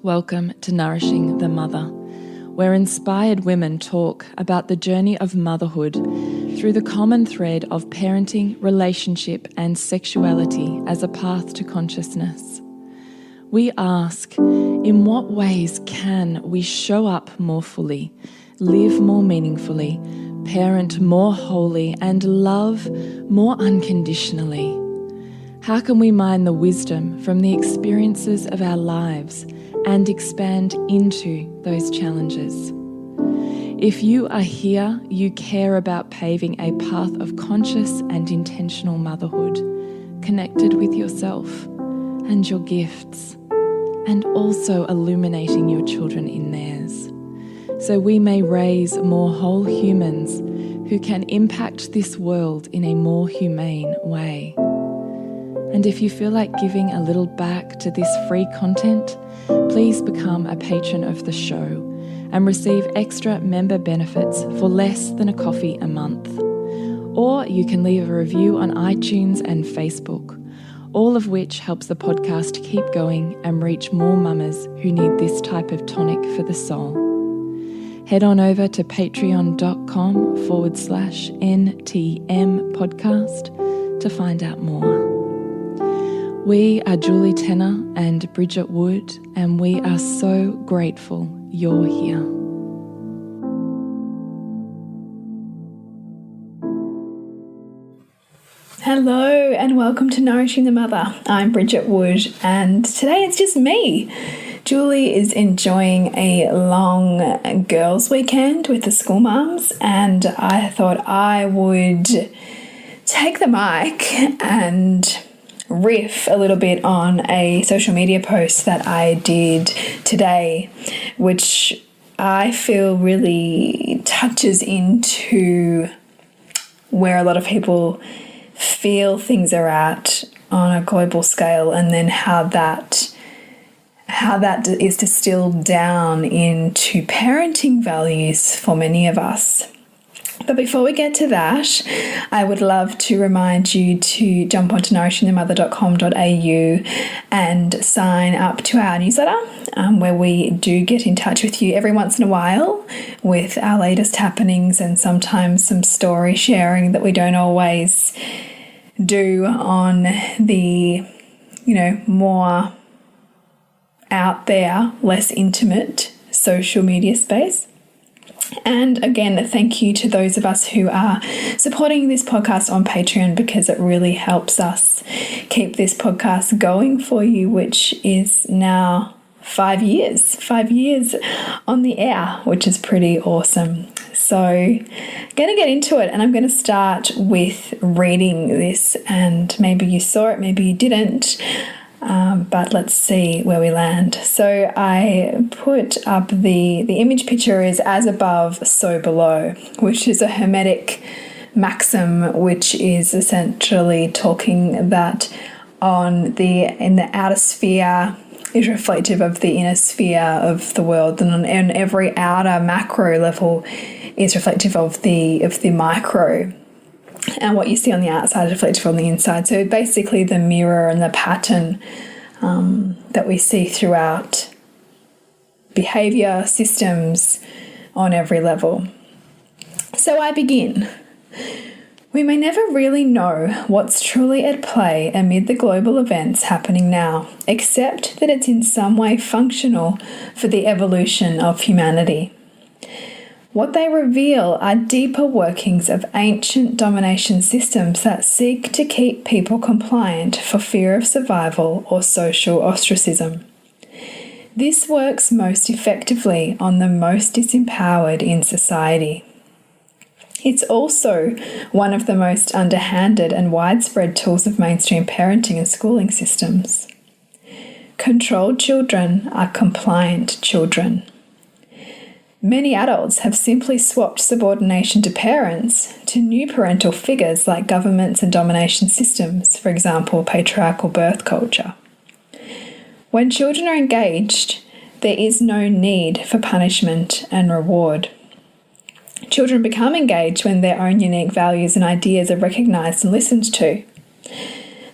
Welcome to Nourishing the Mother, where inspired women talk about the journey of motherhood through the common thread of parenting, relationship, and sexuality as a path to consciousness. We ask, in what ways can we show up more fully, live more meaningfully, parent more wholly, and love more unconditionally? How can we mine the wisdom from the experiences of our lives and expand into those challenges? If you are here, you care about paving a path of conscious and intentional motherhood, connected with yourself and your gifts, and also illuminating your children in theirs, so we may raise more whole humans who can impact this world in a more humane way. And if you feel like giving a little back to this free content, please become a patron of the show and receive extra member benefits for less than a coffee a month. Or you can leave a review on iTunes and Facebook, all of which helps the podcast keep going and reach more mamas who need this type of tonic for the soul. Head on over to patreon.com/NTM podcast to find out more. We are Julie Tenner and Bridget Wood, and we are so grateful you're here. Hello and welcome to Nourishing the Mother. I'm Bridget Wood, and today it's just me. Julie is enjoying a long girls' weekend with the school mums, and I thought I would take the mic and riff a little bit on a social media post that I did today, which I feel really touches into where a lot of people feel things are at on a global scale, and then how that is distilled down into parenting values for many of us. But before we get to that, I would love to remind you to jump onto nourishingthemother.com.au and sign up to our newsletter, where we do get in touch with you every once in a while with our latest happenings and sometimes some story sharing that we don't always do on the, more out there, less intimate social media space. And again, thank you to those of us who are supporting this podcast on Patreon, because it really helps us keep this podcast going for you, which is now 5 years on the air, which is pretty awesome. So I'm going to get into it, and I'm going to start with reading this, and maybe you saw it, maybe you didn't. But let's see where we land. So I put up the image picture is as above, so below, which is a Hermetic maxim, which is essentially talking that in the outer sphere is reflective of the inner sphere of the world, and on every outer macro level is reflective of the micro. And what you see on the outside is reflective on the inside. So basically the mirror and the pattern that we see throughout behaviour systems on every level. So I begin. We may never really know what's truly at play amid the global events happening now, except that it's in some way functional for the evolution of humanity. What they reveal are deeper workings of ancient domination systems that seek to keep people compliant for fear of survival or social ostracism. This works most effectively on the most disempowered in society. It's also one of the most underhanded and widespread tools of mainstream parenting and schooling systems. Controlled children are compliant children. Many adults have simply swapped subordination to parents to new parental figures like governments and domination systems, for example, patriarchal birth culture. When children are engaged, there is no need for punishment and reward. Children become engaged when their own unique values and ideas are recognised and listened to.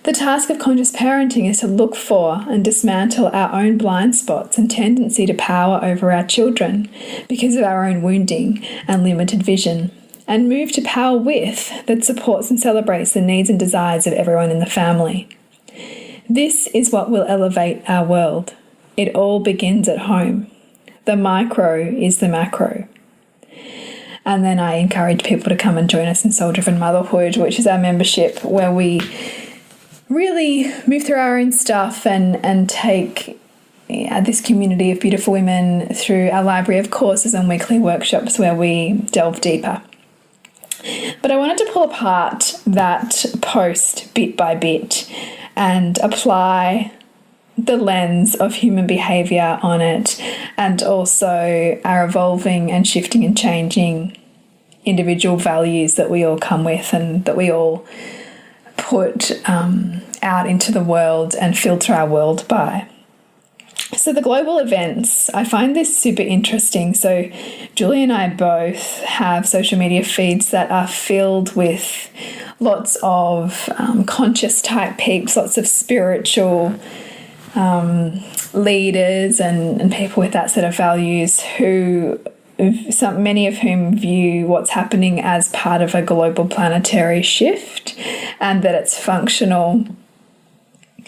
The task of conscious parenting is to look for and dismantle our own blind spots and tendency to power over our children because of our own wounding and limited vision, and move to power with that supports and celebrates the needs and desires of everyone in the family. This is what will elevate our world. It all begins at home. The micro is the macro. And then I encourage people to come and join us in Soul Driven Motherhood, which is our membership where we really move through our own stuff and take this community of beautiful women through our library of courses and weekly workshops where we delve deeper. But I wanted to pull apart that post bit by bit and apply the lens of human behaviour on it, and also our evolving and shifting and changing individual values that we all come with and that we all put out into the world and filter our world by. So the global events, I find this super interesting. So Julie and I both have social media feeds that are filled with lots of conscious type peeps, lots of spiritual leaders and people with that set of values who many of whom view what's happening as part of a global planetary shift, and that it's functional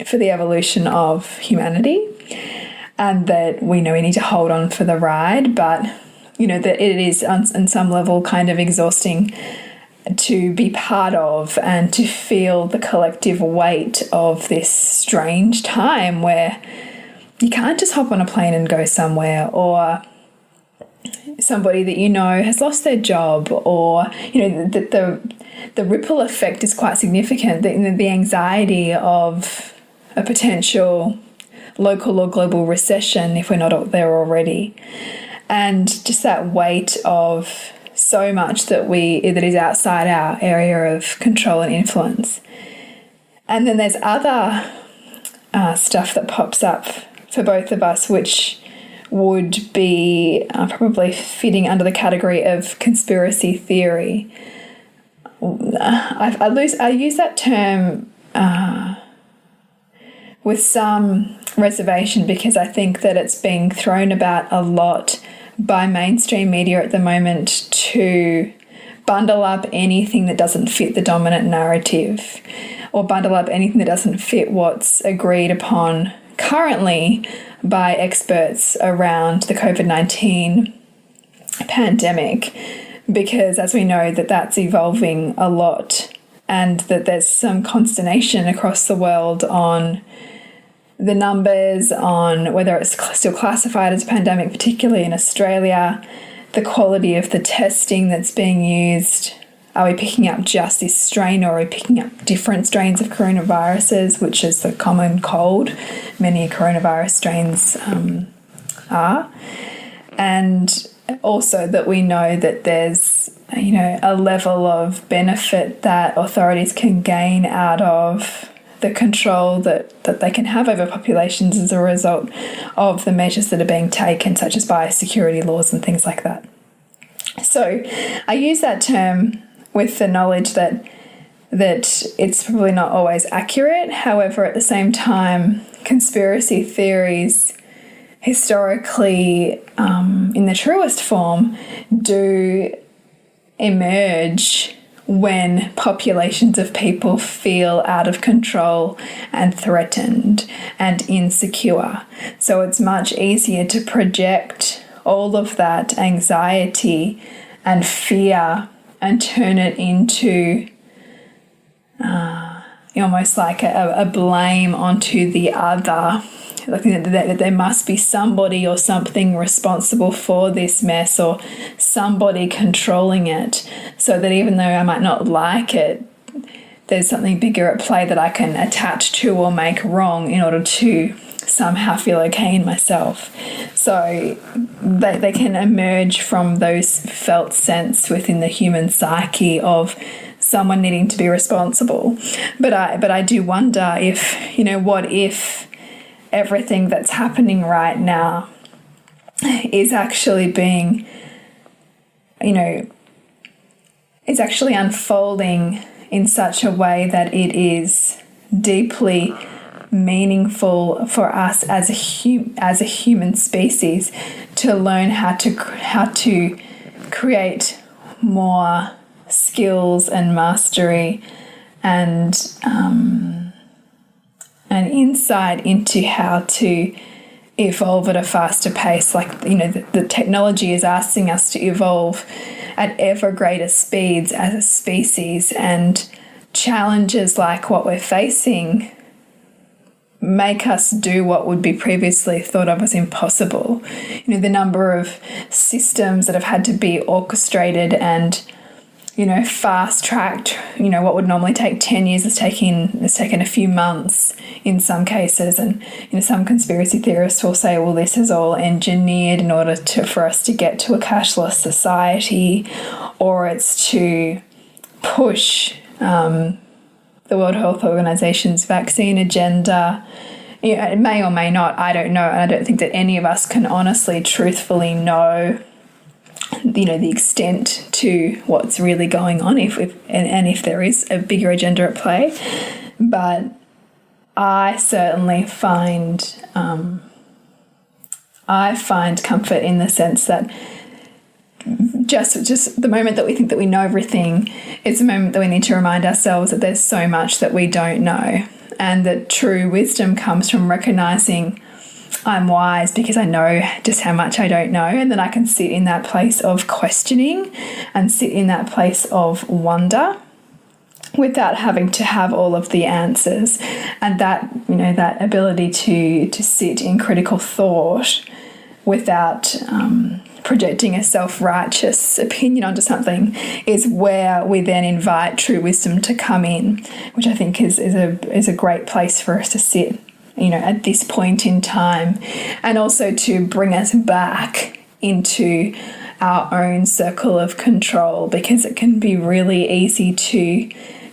for the evolution of humanity, and that we know we need to hold on for the ride, but that it is on some level kind of exhausting to be part of and to feel the collective weight of this strange time where you can't just hop on a plane and go somewhere, or somebody that has lost their job, or the ripple effect is quite significant. The anxiety of a potential local or global recession if we're not there already, and just that weight of so much that is outside our area of control and influence. And then there's other stuff that pops up for both of us, which would be probably fitting under the category of conspiracy theory. I use that term with some reservation because I think that it's being thrown about a lot by mainstream media at the moment to bundle up anything that doesn't fit the dominant narrative, or bundle up anything that doesn't fit what's agreed upon currently by experts around the COVID-19 pandemic, because as we know that's evolving a lot, and that there's some consternation across the world on the numbers, on whether it's still classified as a pandemic, particularly in Australia, the quality of the testing that's being used. Are we picking up just this strain, or are we picking up different strains of coronaviruses, which is the common cold many coronavirus strains are? And also that we know that there's a level of benefit that authorities can gain out of the control that they can have over populations as a result of the measures that are being taken, such as biosecurity laws and things like that. So I use that term with the knowledge that it's probably not always accurate. However, at the same time, conspiracy theories historically, in the truest form, do emerge when populations of people feel out of control and threatened and insecure. So it's much easier to project all of that anxiety and fear and turn it into almost like a blame onto the other. Like that there must be somebody or something responsible for this mess, or somebody controlling it, so that even though I might not like it, there's something bigger at play that I can attach to or make wrong in order to somehow feel okay in myself. So they can emerge from those felt sense within the human psyche of someone needing to be responsible. But I do wonder if, what if everything that's happening right now is actually being, it's actually unfolding in such a way that it is deeply meaningful for us as a human species to learn how to create more skills and mastery and insight into how to evolve at a faster pace. Like, the technology is asking us to evolve at ever greater speeds as a species, and challenges like what we're facing make us do what would be previously thought of as impossible. The number of systems that have had to be orchestrated and fast-tracked, what would normally take 10 years is taken a few months in some cases. And some conspiracy theorists will say, well, this is all engineered in order for us to get to a cashless society, or it's to push the World Health Organization's vaccine agenda. It may or may not, I don't know. And I don't think that any of us can honestly, truthfully know the extent to what's really going on, if there is a bigger agenda at play. But I certainly find comfort in the sense that just the moment that we think that we know everything, it's a moment that we need to remind ourselves that there's so much that we don't know, and that true wisdom comes from recognizing I'm wise because I know just how much I don't know, and then I can sit in that place of questioning and sit in that place of wonder without having to have all of the answers. And that that ability to sit in critical thought without projecting a self-righteous opinion onto something is where we then invite true wisdom to come in, which I think is a great place for us to sit at this point in time, and also to bring us back into our own circle of control, because it can be really easy to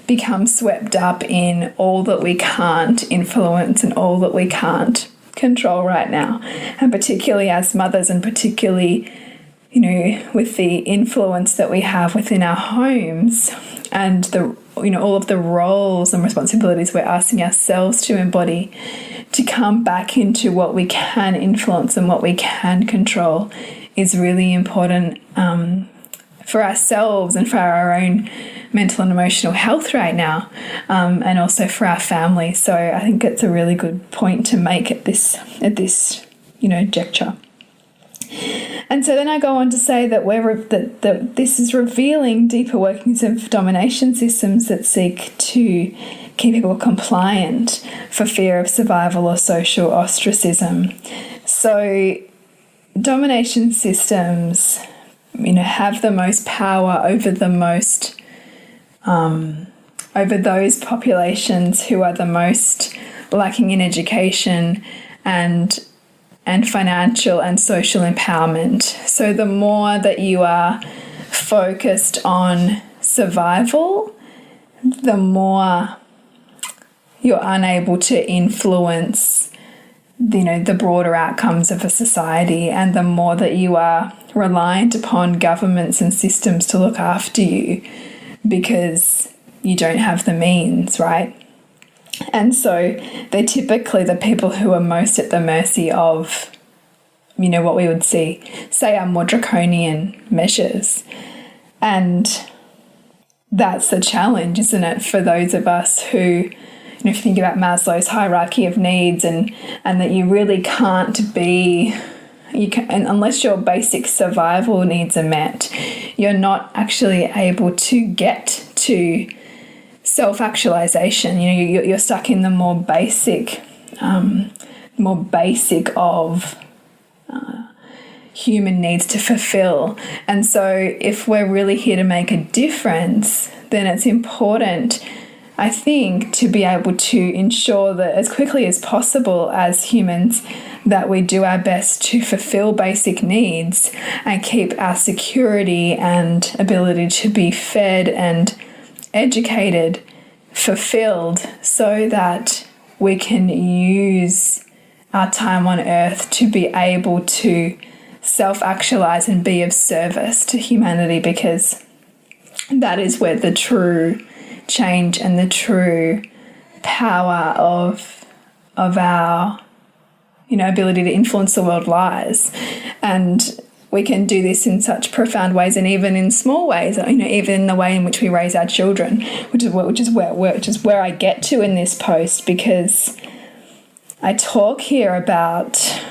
become swept up in all that we can't influence and all that we can't control right now. And particularly as mothers, and particularly with the influence that we have within our homes, and the all of the roles and responsibilities we're asking ourselves to embody, to come back into what we can influence and what we can control is really important for ourselves and for our own mental and emotional health right now, and also for our family. So I think it's a really good point to make at this juncture. And so then I go on to say that that this is revealing deeper workings of domination systems that seek to keep people compliant for fear of survival or social ostracism. So domination systems, have the most power over over those populations who are the most lacking in education and financial and social empowerment. So the more that you are focused on survival, the more you're unable to influence the broader outcomes of a society, and the more that you are reliant upon governments and systems to look after you because you don't have the means, right? And so they're typically the people who are most at the mercy of, what we would say are more draconian measures. And that's the challenge, isn't it, for those of us who, if you think about Maslow's hierarchy of needs, and that you really can't be, unless your basic survival needs are met, you're not actually able to get to self-actualization. You're stuck in the more basic of human needs to fulfill. And so if we're really here to make a difference, then it's important, I think, to be able to ensure that as quickly as possible as humans that we do our best to fulfill basic needs and keep our security and ability to be fed and educated fulfilled, so that we can use our time on earth to be able to self-actualize and be of service to humanity, because that is where the true change and the true power of our ability to influence the world lies. And we can do this in such profound ways, and even in small ways, even in the way in which we raise our children, which is where I get to in this post, because I talk here about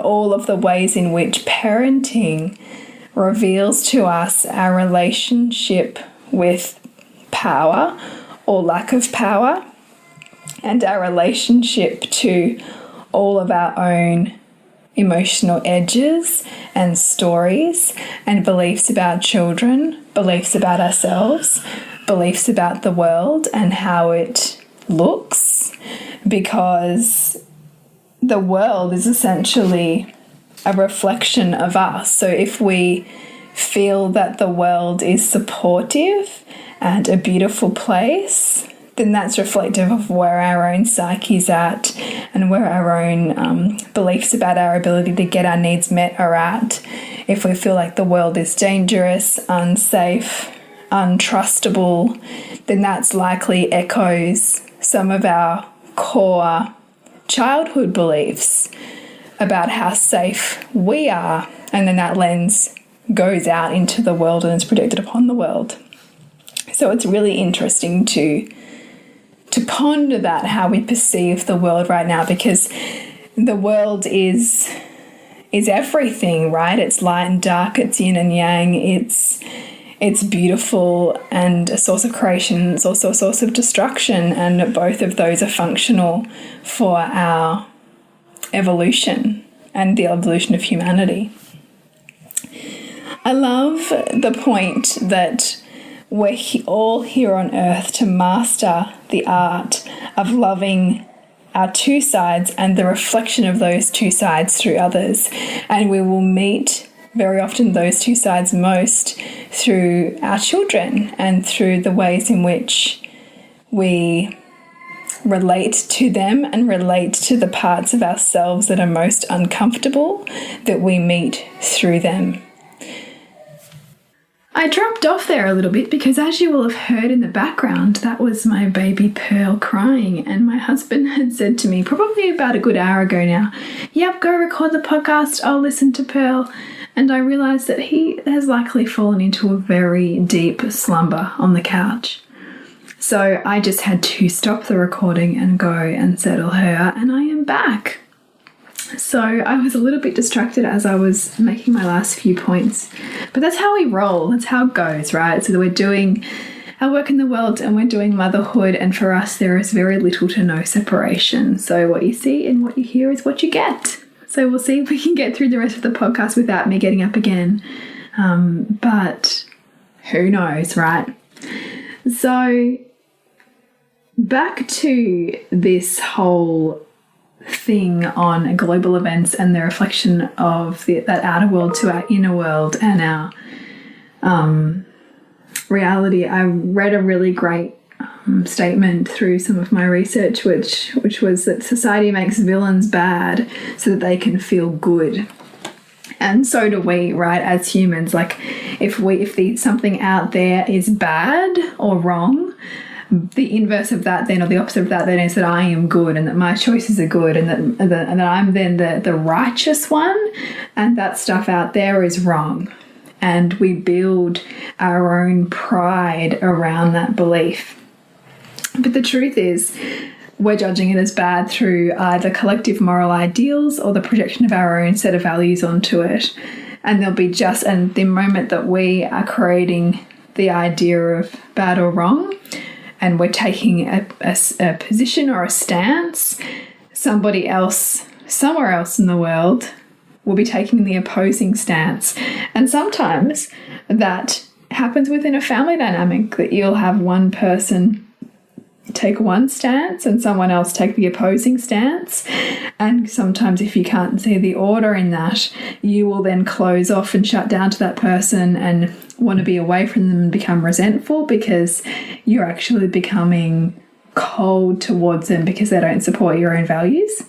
all of the ways in which parenting reveals to us our relationship with power or lack of power, and our relationship to all of our own emotional edges and stories and beliefs about children, beliefs about ourselves, beliefs about the world and how it looks, because the world is essentially a reflection of us. So if we feel that the world is supportive and a beautiful place, then that's reflective of where our own psyche's at and where our own beliefs about our ability to get our needs met are at. If we feel like the world is dangerous, unsafe, untrustable, then that's likely echoes some of our core childhood beliefs about how safe we are, and then that lens goes out into the world and is projected upon the world. So it's really interesting to ponder that, how we perceive the world right now, because the world is everything, right? It's light and dark, it's yin and yang, it's beautiful and a source of creation. It's also a source of destruction, and both of those are functional for our evolution and the evolution of humanity. I love the point that we're all here on earth to master the art of loving our two sides and the reflection of those two sides through others. And we will meet very often those two sides most through our children and through the ways in which we relate to them and relate to the parts of ourselves that are most uncomfortable, that we meet through them. I dropped off there a little bit because, as you will have heard in the background, that was my baby Pearl crying, and my husband had said to me probably about a good hour ago now, "Yep, go record the podcast, I'll listen to Pearl." And I realised that he has likely fallen into a very deep slumber on the couch. So I just had to stop the recording and go and settle her, and I am back. So I was a little bit distracted as I was making my last few points. But that's how we roll. That's how it goes, right? So we're doing our work in the world and we're doing motherhood, and for us there is very little to no separation. So what you see and what you hear is what you get. So we'll see if we can get through the rest of the podcast without me getting up again. But who knows, right? So back to this whole thing on global events and the reflection of that outer world to our inner world and our reality. I read a really great statement through some of my research, which was that society makes villains bad so that they can feel good. And so do we, right, as humans. Like if something out there is bad or wrong, the inverse of that then, or the opposite of that then, is that I am good and that my choices are good and that I'm then the righteous one, and that stuff out there is wrong. And we build our own pride around that belief. But the truth is, we're judging it as bad through either collective moral ideals or the projection of our own set of values onto it. And and the moment that we are creating the idea of bad or wrong, and we're taking a position or a stance, somebody else, somewhere else in the world, will be taking the opposing stance. And sometimes that happens within a family dynamic, that you'll have one person take one stance and someone else take the opposing stance. And sometimes if you can't see the order in that, you will then close off and shut down to that person and want to be away from them and become resentful because you're actually becoming cold towards them because they don't support your own values.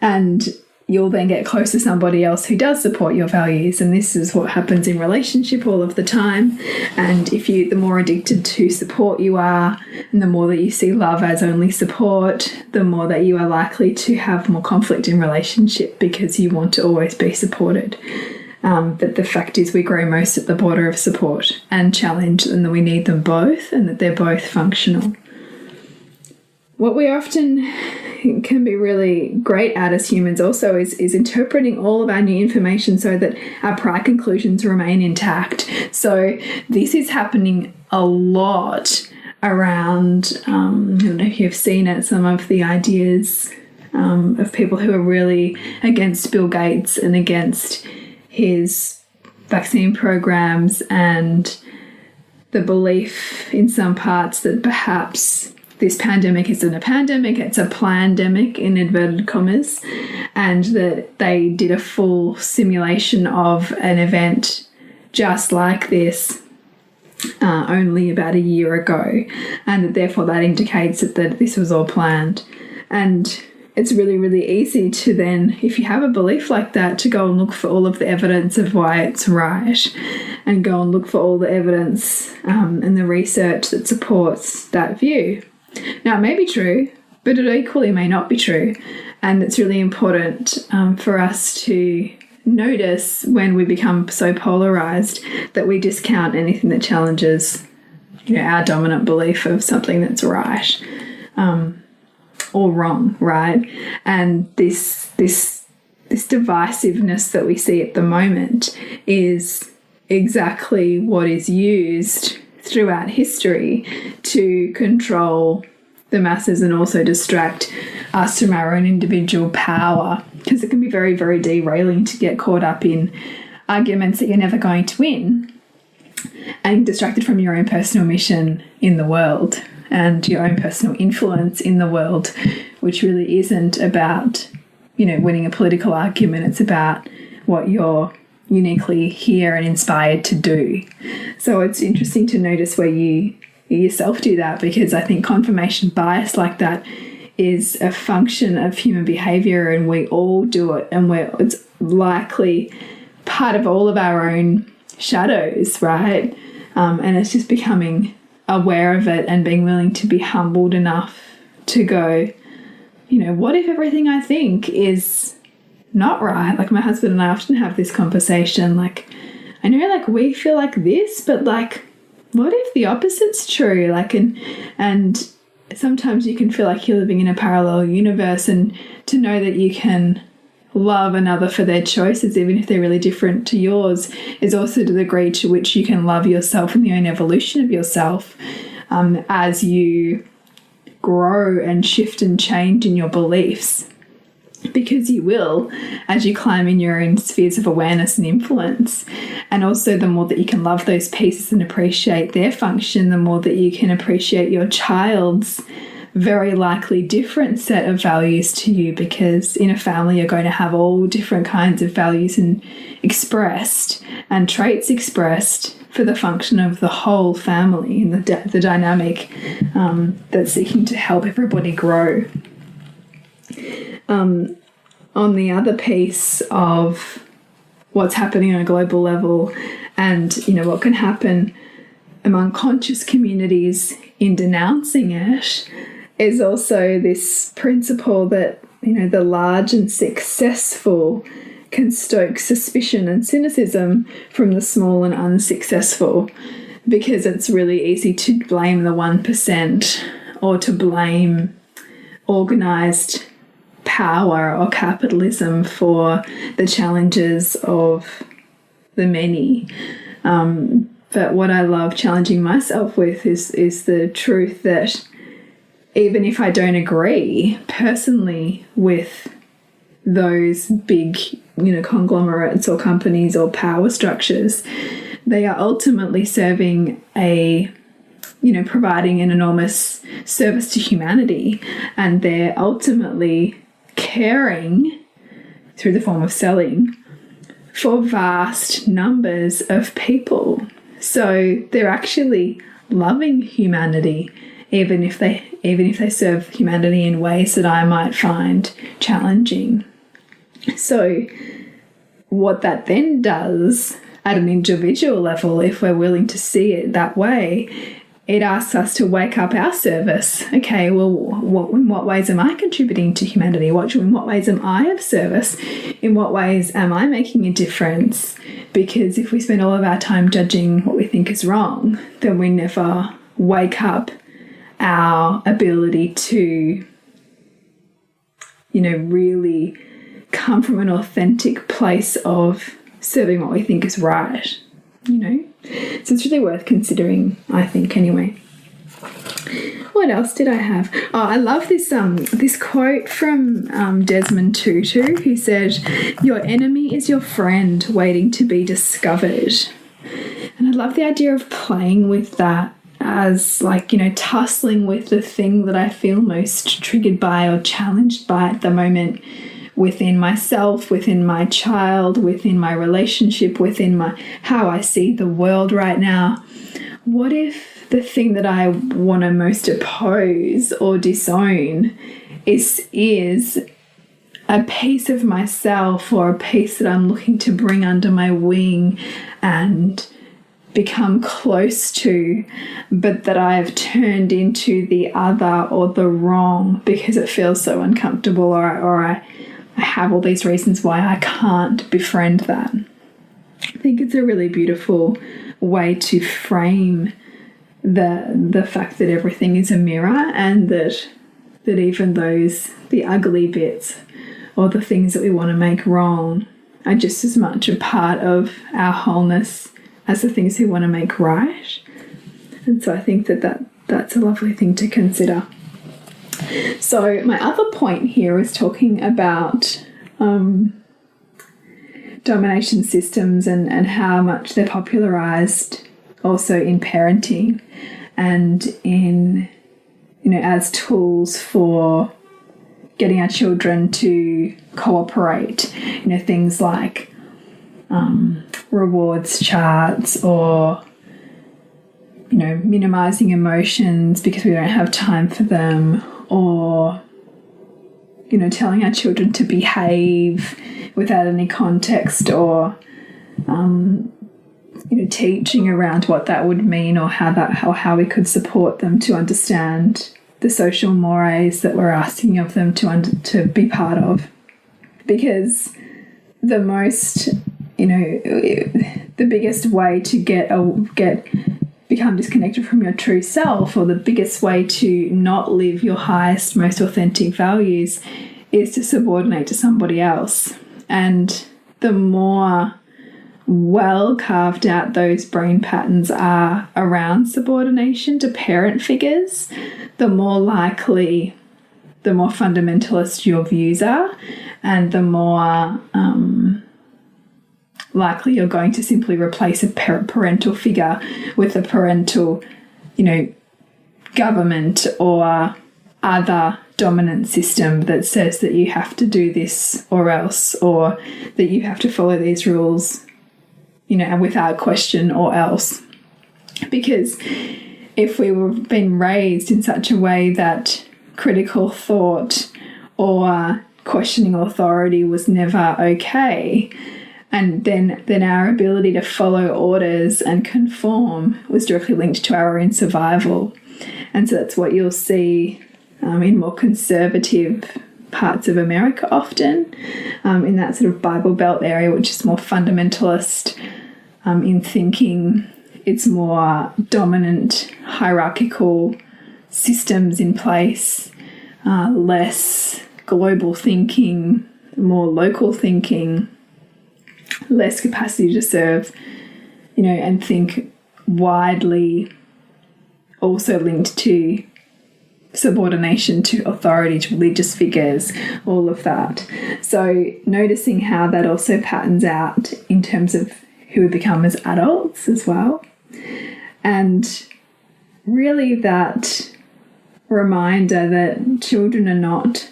And you'll then get close to somebody else who does support your values. And this is what happens in relationship all of the time. And the more addicted to support you are, and the more that you see love as only support, the more that you are likely to have more conflict in relationship because you want to always be supported. But the fact is we grow most at the border of support and challenge, and that we need them both and that they're both functional. What we often can be really great at as humans also is interpreting all of our new information so that our prior conclusions remain intact. So this is happening a lot around, I don't know if you've seen it, some of the ideas of people who are really against Bill Gates and against his vaccine programs, and the belief in some parts that perhaps this pandemic isn't a pandemic, it's a plandemic in inverted commas, and that they did a full simulation of an event just like this only about a year ago, and that therefore that indicates that this was all planned. And it's really, really easy to then, if you have a belief like that, to go and look for all of the evidence of why it's right, and go and look for all the evidence and the research that supports that view. Now, it may be true, but it equally may not be true. And it's really important for us to notice when we become so polarized that we discount anything that challenges, our dominant belief of something that's right. Or wrong, right? And this divisiveness that we see at the moment is exactly what is used throughout history to control the masses and also distract us from our own individual power, because it can be very, very derailing to get caught up in arguments that you're never going to win and distracted from your own personal mission in the world and your own personal influence in the world, which really isn't about, winning a political argument. It's about what you're uniquely here and inspired to do. So it's interesting to notice where you yourself do that, because I think confirmation bias like that is a function of human behavior, and we all do it, and it's likely part of all of our own shadows, right? And it's just becoming aware of it and being willing to be humbled enough to go, what if everything I think is not right? Like, my husband and I often have this conversation, like, I know, we feel like this, but what if the opposite's true? And sometimes you can feel like you're living in a parallel universe, and to know that you can love another for their choices, even if they're really different to yours, is also the degree to which you can love yourself and the own evolution of yourself as you grow and shift and change in your beliefs. Because you will, as you climb in your own spheres of awareness and influence. And also, the more that you can love those pieces and appreciate their function, the more that you can appreciate your child's very likely different set of values to you, because in a family you're going to have all different kinds of values and expressed and traits expressed for the function of the whole family and the dynamic that's seeking to help everybody grow. On the other piece of what's happening on a global level, and what can happen among conscious communities in denouncing it, is also this principle that the large and successful can stoke suspicion and cynicism from the small and unsuccessful, because it's really easy to blame the 1% or to blame organised power or capitalism for the challenges of the many. But what I love challenging myself with is the truth that even if I don't agree personally with those big, conglomerates or companies or power structures, they are ultimately serving providing an enormous service to humanity, and they're ultimately caring through the form of selling for vast numbers of people. So they're actually loving humanity, even if they serve humanity in ways that I might find challenging. So what that then does at an individual level, if we're willing to see it that way, it asks us to wake up our service. Okay, well, in what ways am I contributing to humanity? In what ways am I of service? In what ways am I making a difference? Because if we spend all of our time judging what we think is wrong, then we never wake up our ability to, really come from an authentic place of serving what we think is right, So it's really worth considering, I think, anyway. What else did I have? Oh, I love this quote from Desmond Tutu, who said, "Your enemy is your friend waiting to be discovered." And I love the idea of playing with that as tussling with the thing that I feel most triggered by or challenged by at the moment, within myself, within my child, within my relationship, within how I see the world right now. What if the thing that I want to most oppose or disown is a piece of myself, or a piece that I'm looking to bring under my wing and become close to, but that I have turned into the other or the wrong because it feels so uncomfortable, or I have all these reasons why I can't befriend that. I think it's a really beautiful way to frame the fact that everything is a mirror, and that even the ugly bits or the things that we want to make wrong are just as much a part of our wholeness as the things we want to make right. And so I think that's a lovely thing to consider. So my other point here is talking about domination systems and how much they're popularized also in parenting and in, as tools for getting our children to cooperate. Things like rewards charts, or minimizing emotions because we don't have time for them, or telling our children to behave without any context, or teaching around what that would mean, or how we could support them to understand the social mores that we're asking of them to be part of. Because the most, the biggest way to become disconnected from your true self, or the biggest way to not live your highest, most authentic values, is to subordinate to somebody else. And the more well carved out those brain patterns are around subordination to parent figures, the more likely, the more fundamentalist your views are, and the more likely you're going to simply replace a parental figure with a parental, government or other dominant system that says that you have to do this or else, or that you have to follow these rules, and without question or else. Because if we were being raised in such a way that critical thought or questioning authority was never okay, and then our ability to follow orders and conform was directly linked to our own survival. And so that's what you'll see in more conservative parts of America often, in that sort of Bible Belt area, which is more fundamentalist in thinking. It's more dominant hierarchical systems in place, less global thinking, more local thinking, less capacity to serve, and think widely, also linked to subordination to authority, to religious figures, all of that. So noticing how that also patterns out in terms of who we become as adults as well. And really that reminder that children are not,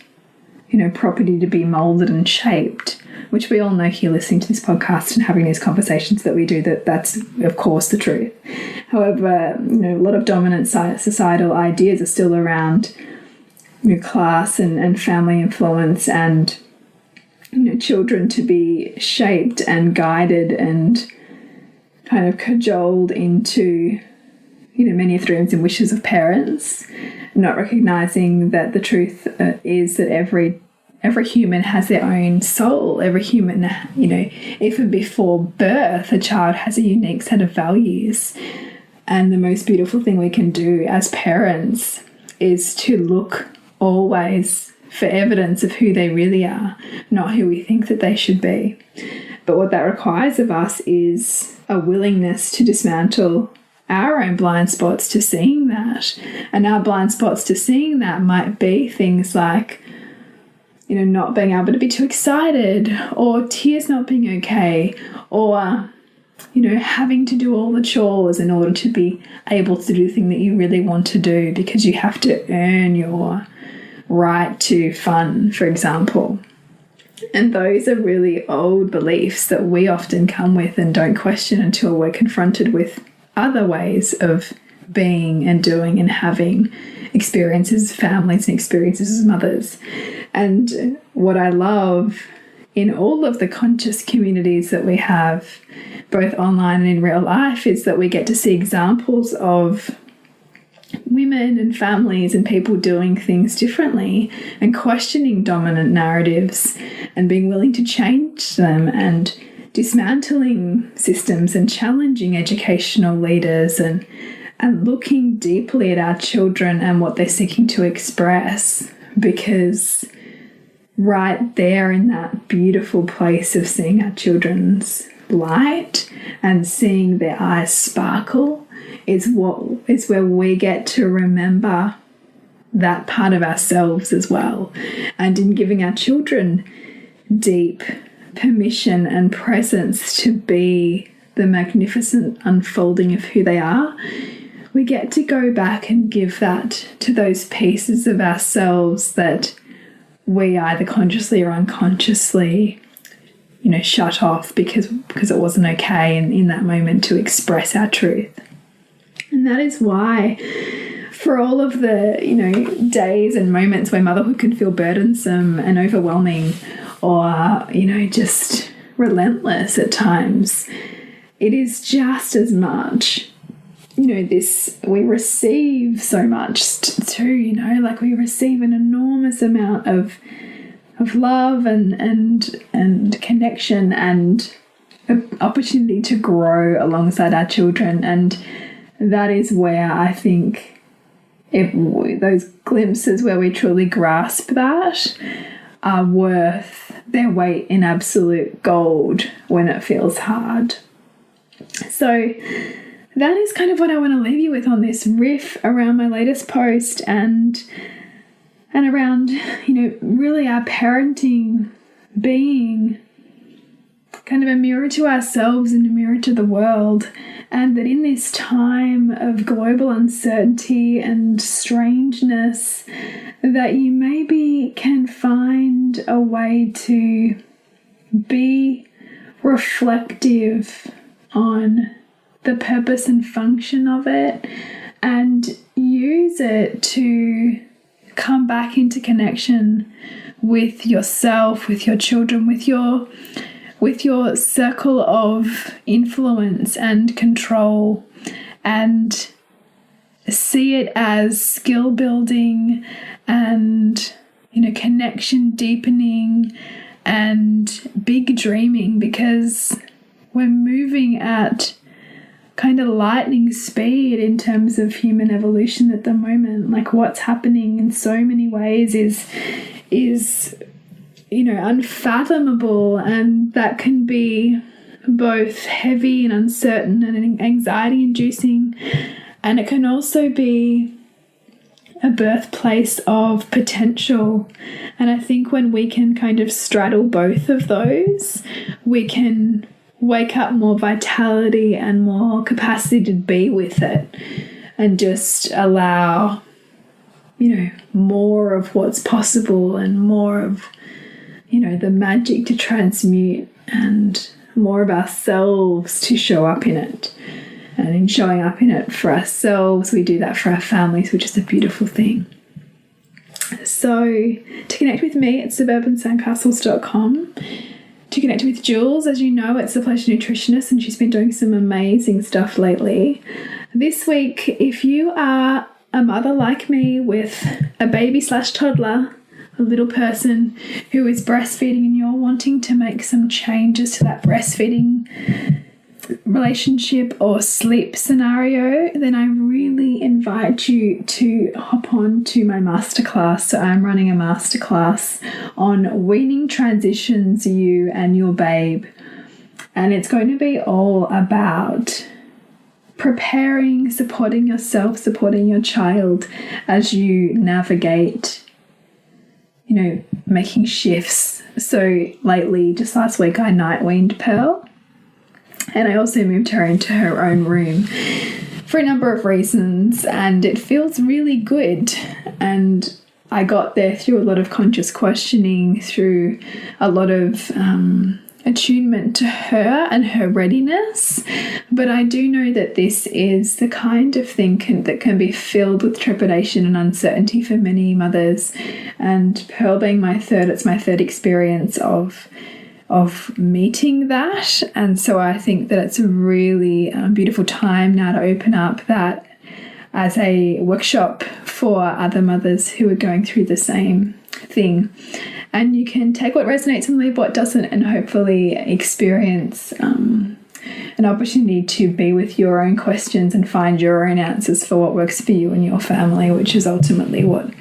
property to be moulded and shaped, which we all know here listening to this podcast and having these conversations that we do, that's of course the truth. However, a lot of dominant societal ideas are still around class and family influence and children to be shaped and guided and kind of cajoled into, many of the dreams and wishes of parents, not recognizing that the truth is that every human has their own soul. Every human, even before birth, a child has a unique set of values. And the most beautiful thing we can do as parents is to look always for evidence of who they really are, not who we think that they should be. But what that requires of us is a willingness to dismantle our own blind spots to seeing that. And our blind spots to seeing that might be things like, not being able to be too excited, or tears not being okay, or, having to do all the chores in order to be able to do the thing that you really want to do because you have to earn your right to fun, for example. And those are really old beliefs that we often come with and don't question until we're confronted with other ways of being and doing and having experiences, families and experiences as mothers. And what I love in all of the conscious communities that we have, both online and in real life, is that we get to see examples of women and families and people doing things differently and questioning dominant narratives and being willing to change them and dismantling systems and challenging educational leaders and looking deeply at our children and what they're seeking to express, because right there in that beautiful place of seeing our children's light and seeing their eyes sparkle is where we get to remember that part of ourselves as well. And in giving our children deep permission and presence to be the magnificent unfolding of who they are, we get to go back and give that to those pieces of ourselves that we either consciously or unconsciously, shut off because it wasn't okay in that moment to express our truth. And that is why for all of the, days and moments where motherhood can feel burdensome and overwhelming or, just relentless at times, it is just as much, we receive so much too, like we receive an enormous amount of love and connection and opportunity to grow alongside our children. And that is where I think those glimpses where we truly grasp that are worth their weight in absolute gold when it feels hard. So that is kind of what I want to leave you with on this riff around my latest post and around, really our parenting being kind of a mirror to ourselves and a mirror to the world. And that in this time of global uncertainty and strangeness, that you maybe can find a way to be reflective on the purpose and function of it and use it to come back into connection with yourself, with your children, with your circle of influence and control, and see it as skill building and, connection deepening and big dreaming, because we're moving at kind of lightning speed in terms of human evolution at the moment. Like what's happening in so many ways is unfathomable, and that can be both heavy and uncertain and anxiety inducing, and it can also be a birthplace of potential. And I think when we can kind of straddle both of those, we can wake up more vitality and more capacity to be with it and just allow, more of what's possible and more of, the magic to transmute and more of ourselves to show up in it. And in showing up in it for ourselves, we do that for our families, which is a beautiful thing. So to connect with me, it's suburbansandcastles.com. To connect with Jules, as you know, it's the Pleasure Nutritionist, and she's been doing some amazing stuff lately. This week, if you are a mother like me with a baby/toddler, a little person who is breastfeeding, and you're wanting to make some changes to that breastfeeding relationship or sleep scenario, then I really invite you to hop on to my masterclass. So I'm running a masterclass on weaning transitions, you and your babe. And it's going to be all about preparing, supporting yourself, supporting your child as you navigate, making shifts. So lately, just last week, I night weaned Pearl. And I also moved her into her own room for a number of reasons, and it feels really good. And I got there through a lot of conscious questioning, through a lot of attunement to her and her readiness. But I do know that this is the kind of thing that can be filled with trepidation and uncertainty for many mothers. And Pearl being it's my third experience of meeting that, and so I think that it's a really beautiful time now to open up that as a workshop for other mothers who are going through the same thing. And you can take what resonates and leave what doesn't, and hopefully experience an opportunity to be with your own questions and find your own answers for what works for you and your family, which is ultimately what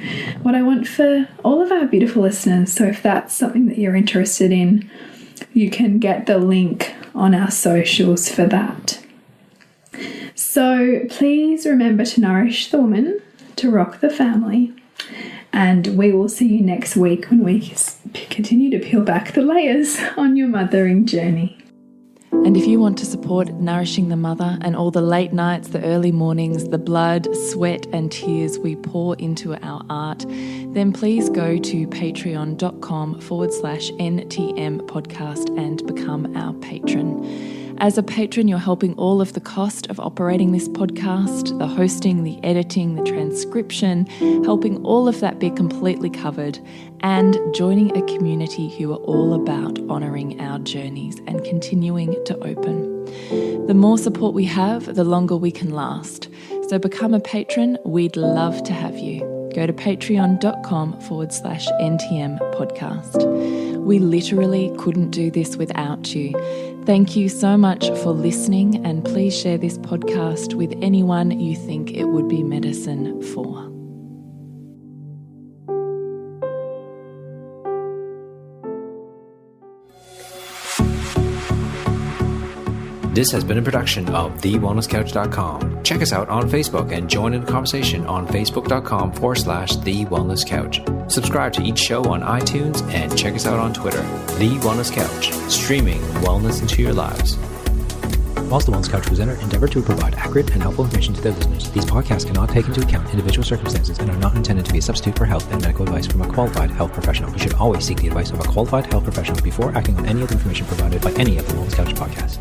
I want for all of our beautiful listeners. So if that's something that you're interested in, you can get the link on our socials for that. So please remember to nourish the woman, to rock the family, and we will see you next week when we continue to peel back the layers on your mothering journey. And if you want to support Nourishing the Mother and all the late nights, the early mornings, the blood, sweat and tears we pour into our art, then please go to patreon.com/NTM podcast and become our patron. As a patron, you're helping all of the cost of operating this podcast, the hosting, the editing, the transcription, helping all of that be completely covered, and joining a community who are all about honouring our journeys and continuing to open. The more support we have, the longer we can last. So become a patron. We'd love to have you. Go to patreon.com/NTM podcast. We literally couldn't do this without you. Thank you so much for listening, and please share this podcast with anyone you think it would be medicine for. This has been a production of TheWellnessCouch.com. Check us out on Facebook and join in the conversation on Facebook.com/TheWellnessCouch. Subscribe to each show on iTunes and check us out on Twitter. The Wellness Couch, streaming wellness into your lives. Whilst the Wellness Couch presenter endeavor to provide accurate and helpful information to their listeners, these podcasts cannot take into account individual circumstances and are not intended to be a substitute for health and medical advice from a qualified health professional. You should always seek the advice of a qualified health professional before acting on any of the information provided by any of the Wellness Couch podcasts.